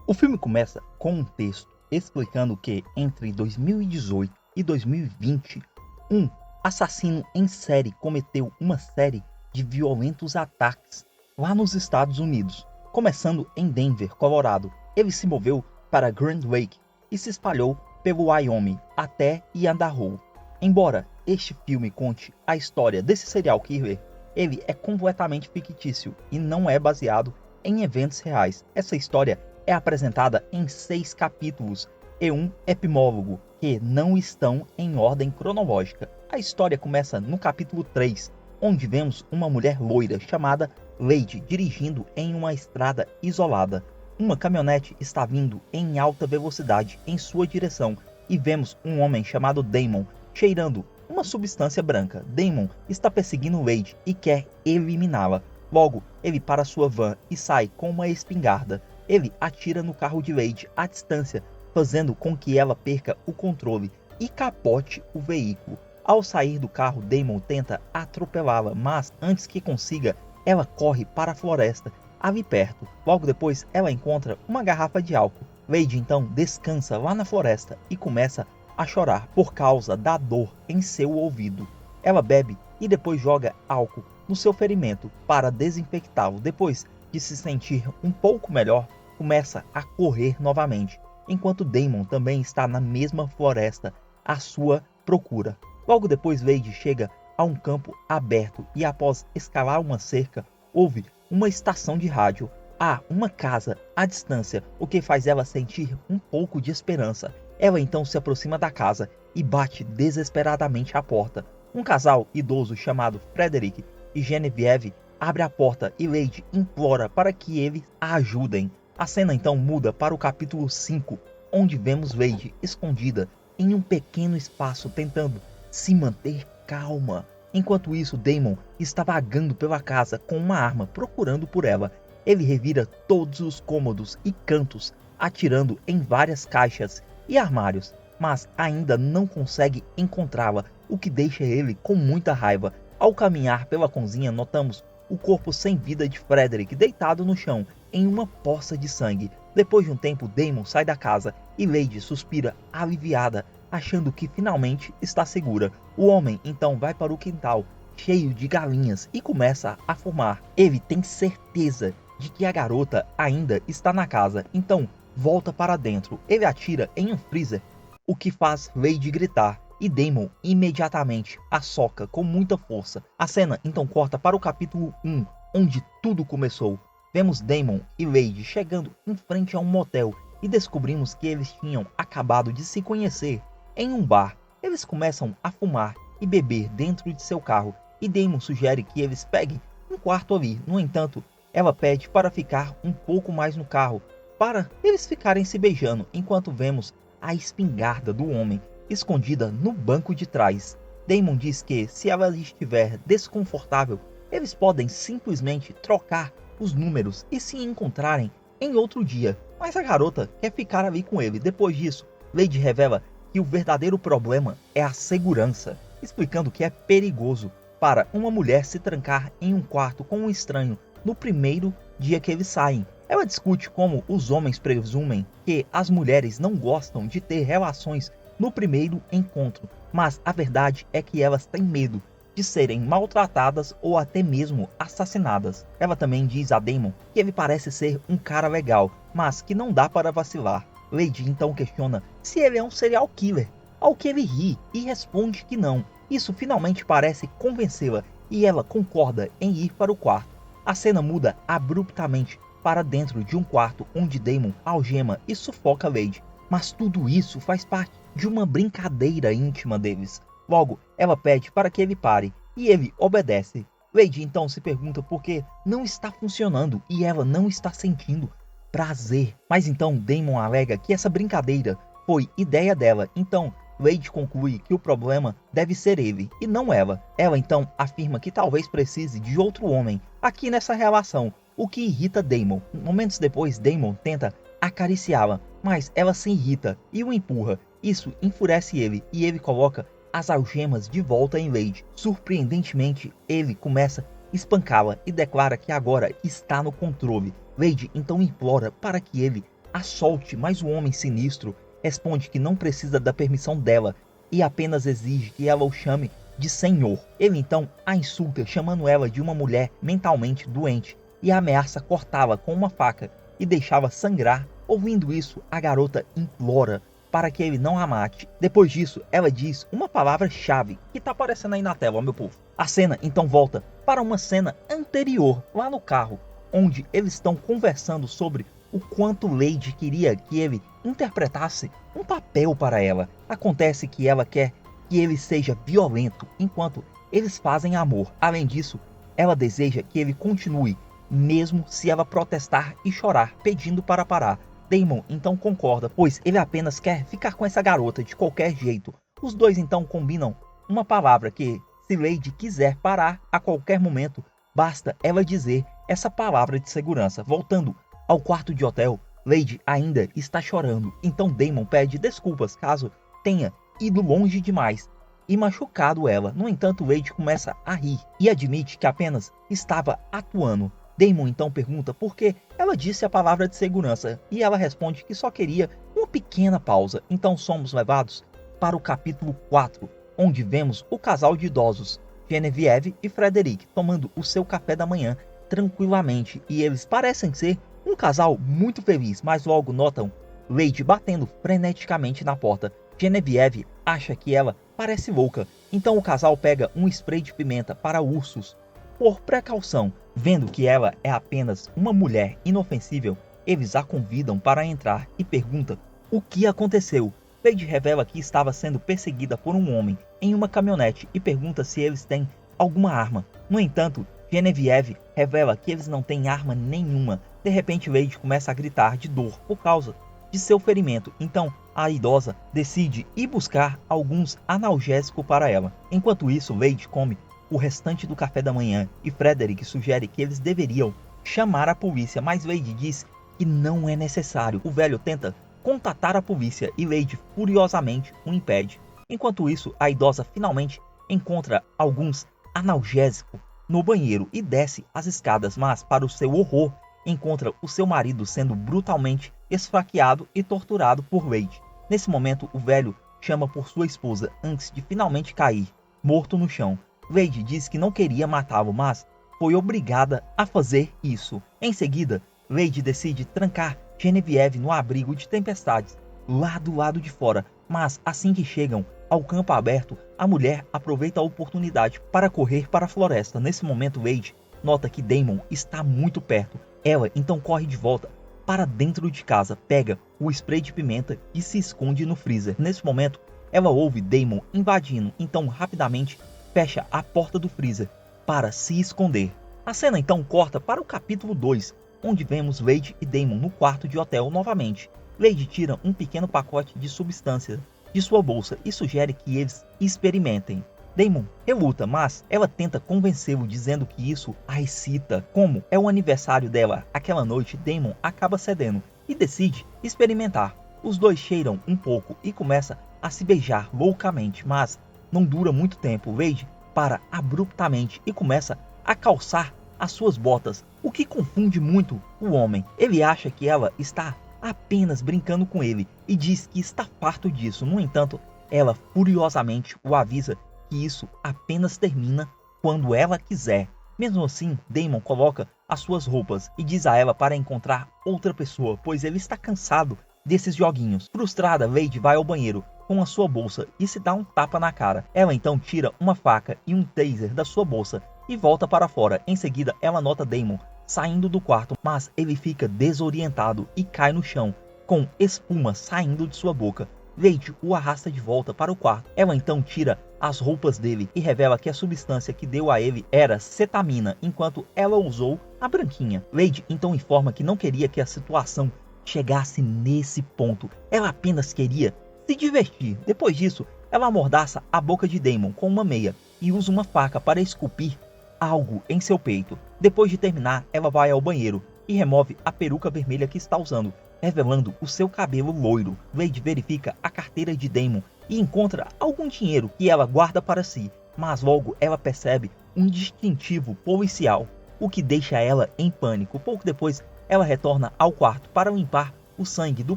O filme começa com um texto explicando que entre 2018 e 2020, um assassino em série cometeu uma série de violentos ataques lá nos Estados Unidos, começando em Denver, Colorado. Ele se moveu para Grand Lake e se espalhou pelo Wyoming até Idaho. Embora este filme conte a história desse serial killer, ele é completamente fictício e não é baseado em eventos reais. Essa história é apresentada em 6 capítulos e um epílogo que não estão em ordem cronológica. A história começa no capítulo 3, onde vemos uma mulher loira chamada Lady dirigindo em uma estrada isolada. Uma caminhonete está vindo em alta velocidade em sua direção e vemos um homem chamado Damon cheirando uma substância branca. Damon está perseguindo Lady e quer eliminá-la. Logo, ele para sua van e sai com uma espingarda. Ele atira no carro de Lady à distância, fazendo com que ela perca o controle e capote o veículo. Ao sair do carro, Damon tenta atropelá-la, mas antes que consiga, ela corre para a floresta, ali perto. Logo depois, ela encontra uma garrafa de álcool. Lady então descansa lá na floresta e começa a chorar por causa da dor em seu ouvido. Ela bebe e depois joga álcool no seu ferimento para desinfectá-lo. Depois de se sentir um pouco melhor, começa a correr novamente, enquanto Damon também está na mesma floresta à sua procura. Logo depois, Lady chega a um campo aberto e após escalar uma cerca, ouve uma estação de rádio. Há uma casa à distância, o que faz ela sentir um pouco de esperança. Ela então se aproxima da casa e bate desesperadamente à porta. Um casal idoso chamado Frederick e Genevieve abre a porta e Lady implora para que eles a ajudem. A cena então muda para o capítulo 5, onde vemos Lady escondida em um pequeno espaço tentando se manter calma. Enquanto isso, Damon está vagando pela casa com uma arma procurando por ela. Ele revira todos os cômodos e cantos, atirando em várias caixas e armários, mas ainda não consegue encontrá-la, o que deixa ele com muita raiva. Ao caminhar pela cozinha, notamos o corpo sem vida de Frederick deitado no chão, em uma poça de sangue. Depois de um tempo, Damon sai da casa e Lady suspira aliviada, achando que finalmente está segura. O homem então vai para o quintal, cheio de galinhas, e começa a fumar. Ele tem certeza de que a garota ainda está na casa, então volta para dentro. Ele atira em um freezer, o que faz Lady gritar, e Damon imediatamente a soca com muita força. A cena então corta para o capítulo 1, onde tudo começou. Vemos Damon e Lady chegando em frente a um motel e descobrimos que eles tinham acabado de se conhecer em um bar. Eles começam a fumar e beber dentro de seu carro e Damon sugere que eles peguem um quarto ali. No entanto, ela pede para ficar um pouco mais no carro, para eles ficarem se beijando, enquanto vemos a espingarda do homem escondida no banco de trás. Damon diz que se ela estiver desconfortável, eles podem simplesmente trocar os números e se encontrarem em outro dia, mas a garota quer ficar ali com ele. Depois disso, Lady revela que o verdadeiro problema é a segurança, explicando que é perigoso para uma mulher se trancar em um quarto com um estranho no primeiro dia que eles saem. Ela discute como os homens presumem que as mulheres não gostam de ter relações no primeiro encontro, mas a verdade é que elas têm medo de serem maltratadas ou até mesmo assassinadas. Ela também diz a Damon que ele parece ser um cara legal, mas que não dá para vacilar. Lady então questiona se ele é um serial killer, ao que ele ri e responde que não. Isso finalmente parece convencê-la e ela concorda em ir para o quarto. A cena muda abruptamente para dentro de um quarto onde Damon algema e sufoca Lady, mas tudo isso faz parte de uma brincadeira íntima deles. Logo, ela pede para que ele pare e ele obedece. Lady então se pergunta por que não está funcionando e ela não está sentindo prazer. Mas então Damon alega que essa brincadeira foi ideia dela, então Lady conclui que o problema deve ser ele e não ela. Ela então afirma que talvez precise de outro homem aqui nessa relação, o que irrita Damon. Momentos depois, Damon tenta acariciá-la, mas ela se irrita e o empurra. Isso enfurece ele e ele coloca as algemas de volta em Lady. Surpreendentemente, ele começa a espancá-la e declara que agora está no controle. Lady então implora para que ele a solte, mas o homem sinistro responde que não precisa da permissão dela e apenas exige que ela o chame de senhor. Ele então a insulta, chamando ela de uma mulher mentalmente doente e ameaça cortá-la com uma faca e deixá-la sangrar. Ouvindo isso, a garota implora para que ele não a mate. Depois disso, ela diz uma palavra-chave que tá aparecendo aí na tela, meu povo. A cena então volta para uma cena anterior, lá no carro, onde eles estão conversando sobre o quanto Lady queria que ele interpretasse um papel para ela. Acontece que ela quer que ele seja violento enquanto eles fazem amor. Além disso, ela deseja que ele continue, mesmo se ela protestar e chorar, pedindo para parar. Damon então concorda, pois ele apenas quer ficar com essa garota de qualquer jeito. Os dois então combinam uma palavra que, se Lady quiser parar a qualquer momento, basta ela dizer essa palavra de segurança. Voltando ao quarto de hotel, Lady ainda está chorando, então Damon pede desculpas caso tenha ido longe demais e machucado ela. No entanto, Lady começa a rir e admite que apenas estava atuando. Damon então pergunta por que ela disse a palavra de segurança e ela responde que só queria uma pequena pausa. Então somos levados para o capítulo 4, onde vemos o casal de idosos, Genevieve e Frederick, tomando o seu café da manhã tranquilamente, e eles parecem ser um casal muito feliz, mas logo notam Lady batendo freneticamente na porta. Genevieve acha que ela parece louca, então o casal pega um spray de pimenta para ursos. Por precaução, vendo que ela é apenas uma mulher inofensível, eles a convidam para entrar e perguntam o que aconteceu. Lady revela que estava sendo perseguida por um homem em uma caminhonete e pergunta se eles têm alguma arma. No entanto, Genevieve revela que eles não têm arma nenhuma. De repente, Lady começa a gritar de dor por causa de seu ferimento, então a idosa decide ir buscar alguns analgésicos para ela. Enquanto isso, Lady come o restante do café da manhã e Frederick sugere que eles deveriam chamar a polícia, mas Lady diz que não é necessário. O velho tenta contatar a polícia e Lady furiosamente o impede. Enquanto isso, a idosa finalmente encontra alguns analgésicos no banheiro e desce as escadas, mas para o seu horror encontra o seu marido sendo brutalmente esfaqueado e torturado por Lady. Nesse momento, o velho chama por sua esposa antes de finalmente cair morto no chão. Lady diz que não queria matá-lo, mas foi obrigada a fazer isso. Em seguida, Lady decide trancar Genevieve no abrigo de tempestades, lá do lado de fora, mas assim que chegam ao campo aberto, a mulher aproveita a oportunidade para correr para a floresta. Nesse momento, Lady nota que Damon está muito perto. Ela então corre de volta para dentro de casa, pega o spray de pimenta e se esconde no freezer. Nesse momento, ela ouve Damon invadindo, então rapidamente fecha a porta do freezer para se esconder. A cena então corta para o capítulo 2, onde vemos Lady e Damon no quarto de hotel novamente. Lady tira um pequeno pacote de substância de sua bolsa e sugere que eles experimentem. Damon reluta, mas ela tenta convencê-lo dizendo que isso a excita. Como é o aniversário dela aquela noite, Damon acaba cedendo e decide experimentar. Os dois cheiram um pouco e começam a se beijar loucamente, mas não dura muito tempo. Lady para abruptamente e começa a calçar as suas botas, o que confunde muito o homem. Ele acha que ela está apenas brincando com ele e diz que está farto disso. No entanto, ela furiosamente o avisa que isso apenas termina quando ela quiser. Mesmo assim, Damon coloca as suas roupas e diz a ela para encontrar outra pessoa, pois ele está cansado desses joguinhos. Frustrada, Lady vai ao banheiro com a sua bolsa e se dá um tapa na cara. Ela então tira uma faca e um taser da sua bolsa e volta para fora. Em seguida, ela nota Damon saindo do quarto, mas ele fica desorientado e cai no chão, com espuma saindo de sua boca. Lady o arrasta de volta para o quarto. Ela então tira as roupas dele e revela que a substância que deu a ele era cetamina, enquanto ela usou a branquinha. Lady então informa que não queria que a situação chegasse nesse ponto. Ela apenas queria se divertir. Depois disso, ela amordaça a boca de Damon com uma meia e usa uma faca para esculpir algo em seu peito. Depois de terminar, ela vai ao banheiro e remove a peruca vermelha que está usando, revelando o seu cabelo loiro. Lady verifica a carteira de Damon e encontra algum dinheiro que ela guarda para si, mas logo ela percebe um distintivo policial, o que deixa ela em pânico. Pouco depois, ela retorna ao quarto para limpar o sangue do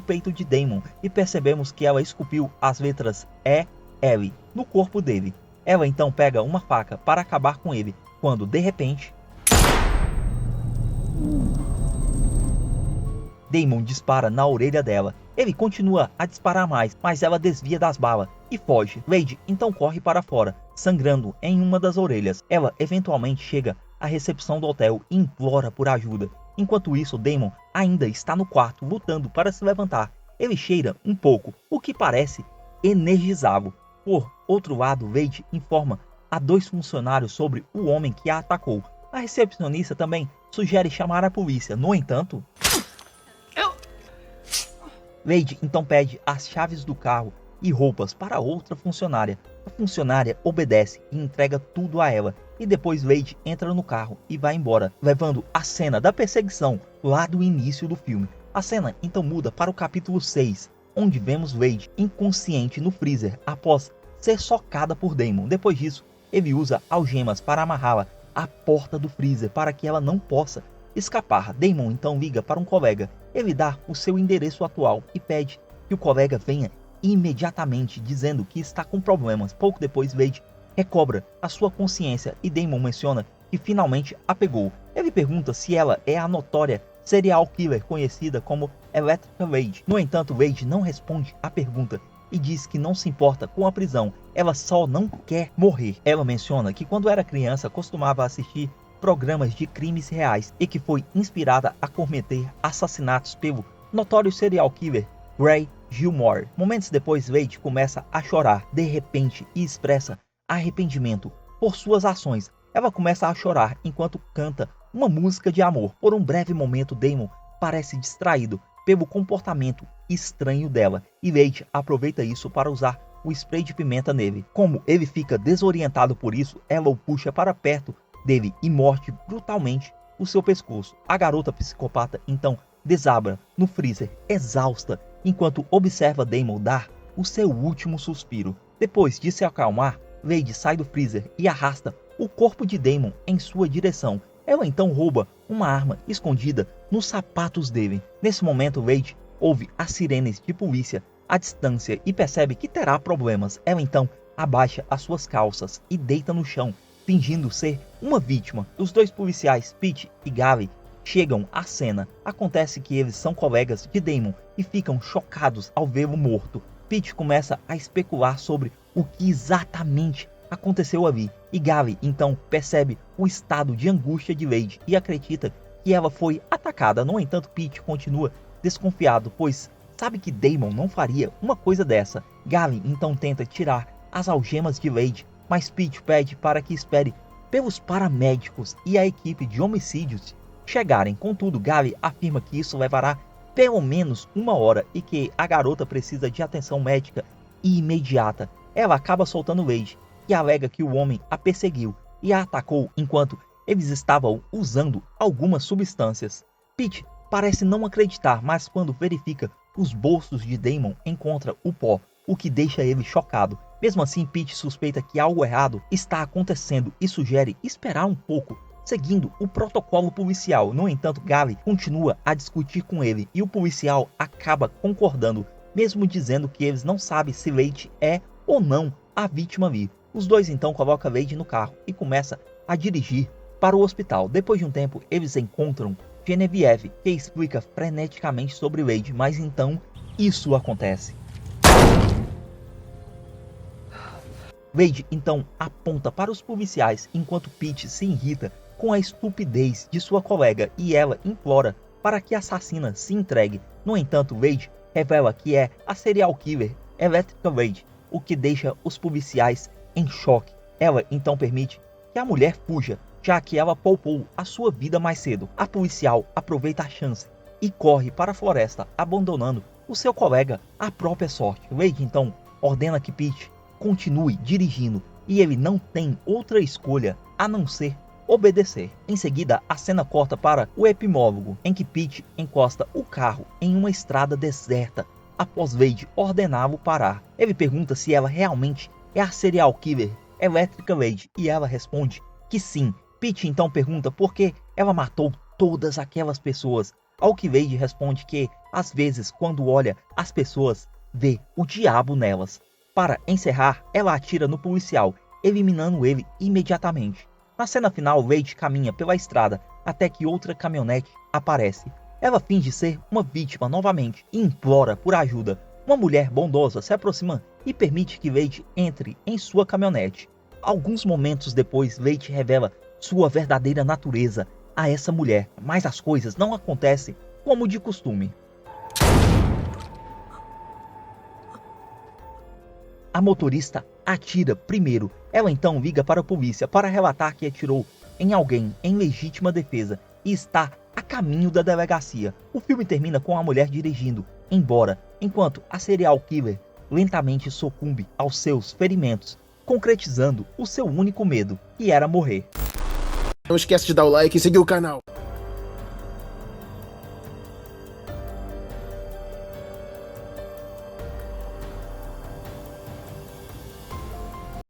peito de Damon e percebemos que ela esculpiu as letras E.L. no corpo dele. Ela então pega uma faca para acabar com ele, quando de repente Damon dispara na orelha dela. Ele continua a disparar mais, mas ela desvia das balas e foge. Wade então corre para fora, sangrando em uma das orelhas. Ela eventualmente chega à recepção do hotel e implora por ajuda. Enquanto isso, Damon ainda está no quarto, lutando para se levantar. Ele cheira um pouco, o que parece energizá-lo. Por outro lado, Wade informa a 2 funcionários sobre o homem que a atacou. A recepcionista também sugere chamar a polícia. No entanto, Wade então pede as chaves do carro e roupas para outra funcionária. A funcionária obedece e entrega tudo a ela. E depois Wade entra no carro e vai embora, levando a cena da perseguição lá do início do filme. A cena então muda para o capítulo 6, onde vemos Wade inconsciente no freezer após ser socada por Damon. Depois disso, ele usa algemas para amarrá-la à porta do freezer para que ela não possa escapar. Damon então liga para um colega. Ele dá o seu endereço atual e pede que o colega venha imediatamente, dizendo que está com problemas. Pouco depois, Wade recobra a sua consciência e Damon menciona que finalmente a pegou. Ele pergunta se ela é a notória serial killer conhecida como Electric Wade. No entanto, Wade não responde à pergunta e diz que não se importa com a prisão, ela só não quer morrer. Ela menciona que quando era criança costumava assistir programas de crimes reais e que foi inspirada a cometer assassinatos pelo notório serial killer Ray Gilmore. Momentos depois, Wade começa a chorar de repente e expressa arrependimento por suas ações. Ela começa a chorar enquanto canta uma música de amor. Por um breve momento, Damon parece distraído pelo comportamento estranho dela e Wade aproveita isso para usar o spray de pimenta nele. Como ele fica desorientado por isso, ela o puxa para perto dele e morde brutalmente o seu pescoço. A garota psicopata então desaba no freezer, exausta, enquanto observa Damon dar o seu último suspiro. Depois de se acalmar, Wade sai do freezer e arrasta o corpo de Damon em sua direção. Ela então rouba uma arma escondida nos sapatos dele. Nesse momento, Wade ouve as sirenes de polícia à distância e percebe que terá problemas. Ela então abaixa as suas calças e deita no chão, fingindo ser uma vítima. Os 2 policiais, Pete e Gary, chegam à cena. Acontece que eles são colegas de Damon e ficam chocados ao vê-lo morto. Pete começa a especular sobre o que exatamente aconteceu ali, e Gary então percebe o estado de angústia de Wade e acredita que ela foi atacada. No entanto, Pete continua desconfiado, pois sabe que Damon não faria uma coisa dessa. Gary então tenta tirar as algemas de Wade, mas Pete pede para que espere pelos paramédicos e a equipe de homicídios chegarem. Contudo, Gary afirma que isso levará pelo menos 1 hora e que a garota precisa de atenção médica imediata. Ela acaba soltando Wade e alega que o homem a perseguiu e a atacou enquanto eles estavam usando algumas substâncias. Pete parece não acreditar, mas quando verifica os bolsos de Damon, encontra o pó, o que deixa ele chocado. Mesmo assim, Pete suspeita que algo errado está acontecendo e sugere esperar um pouco, seguindo o protocolo policial. No entanto, Gary continua a discutir com ele e o policial acaba concordando, mesmo dizendo que eles não sabem se Wade é ou não a vítima ali. Os 2 então colocam Wade no carro e começam a dirigir para o hospital. Depois de um tempo, eles encontram Genevieve, que explica freneticamente sobre Wade, mas então isso acontece. Wade então aponta para os policiais enquanto Pete se irrita com a estupidez de sua colega e ela implora para que a assassina se entregue. No entanto, Wade revela que é a serial killer Electric Wade, o que deixa os policiais em choque. Ela então permite que a mulher fuja, já que ela poupou a sua vida mais cedo. A policial aproveita a chance e corre para a floresta, abandonando o seu colega à própria sorte. Wade então ordena que Pete continue dirigindo e ele não tem outra escolha a não ser obedecer. Em seguida, a cena corta para o epílogo, em que Pete encosta o carro em uma estrada deserta após Wade ordená-lo parar. Ele pergunta se ela realmente é a serial killer Electric Wade e ela responde que sim. Pete então pergunta por que ela matou todas aquelas pessoas, Ao que Lady responde que, às vezes, quando olha as pessoas, vê o diabo nelas. Para encerrar, ela atira no policial, eliminando ele imediatamente. Na cena final, Lady caminha pela estrada até que outra caminhonete aparece. Ela finge ser uma vítima novamente e implora por ajuda. Uma mulher bondosa se aproxima e permite que Lady entre em sua caminhonete. Alguns momentos depois, Lady revela sua verdadeira natureza a essa mulher, mas as coisas não acontecem como de costume. A motorista atira primeiro. Ela então liga para a polícia para relatar que atirou em alguém em legítima defesa e está a caminho da delegacia. O filme termina com a mulher dirigindo embora, enquanto a serial killer lentamente sucumbe aos seus ferimentos, concretizando o seu único medo, que era morrer. Não esquece de dar o like e seguir o canal.